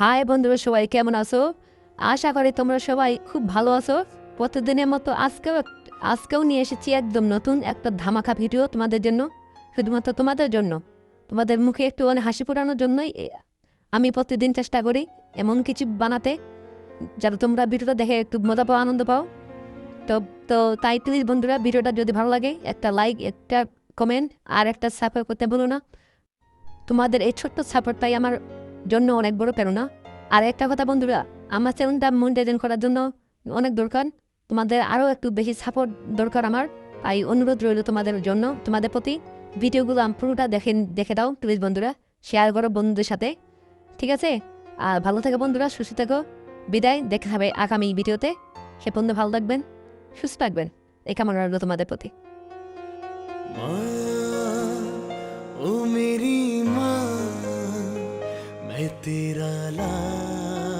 High বন্ধুরা, সবাই কেমন আছো? আশা করি তোমরা সবাই খুব ভালো আছো। প্রতিদিনের মতো আজকেও নিয়ে এসেছি একদম নতুন একটা ধামাকা ভিডিও তোমাদের জন্য, শুধুমাত্র তোমাদের জন্য। তোমাদের মুখে একটু হাসি ফোটানোর জন্যই আমি প্রতিদিন চেষ্টা করি এমন কিছু বানাতে, যাতে তোমরা ভিডিওটা দেখে একটু মজা পাও, আনন্দ পাও। তো তো তাই প্লিজ বন্ধুরা, ভিডিওটা যদি ভালো লাগে একটা লাইক, একটা কমেন্ট আর একটা সাপোর্ট করতে বলো না। তোমাদের এই ছোট্ট সাপোর্টটাই আমার জন্য অনেক বড় প্রেরণা। আর একটা কথা বন্ধুরা, আমার চ্যানেলটা মনিটাইজেশন করার জন্য অনেক দরকার, তোমাদের আরও একটু বেশি সাপোর্ট দরকার আমার। তাই অনুরোধ রইল তোমাদের জন্য, তোমাদের প্রতি ভিডিওগুলো পুরোটা দেখে দাও প্লিজ বন্ধুরা, শেয়ার করো বন্ধুদের সাথে, ঠিক আছে? আর ভালো থেকো বন্ধুরা, সুস্থ থেকো। বিদায়, দেখা হবে আগামী ভিডিওতে। সে পর্যন্ত ভালো থাকবেন, সুস্থ থাকবেন, এই কামনা রইল তোমাদের প্রতি। ओ मेरी माँ, मैं तेरा लाल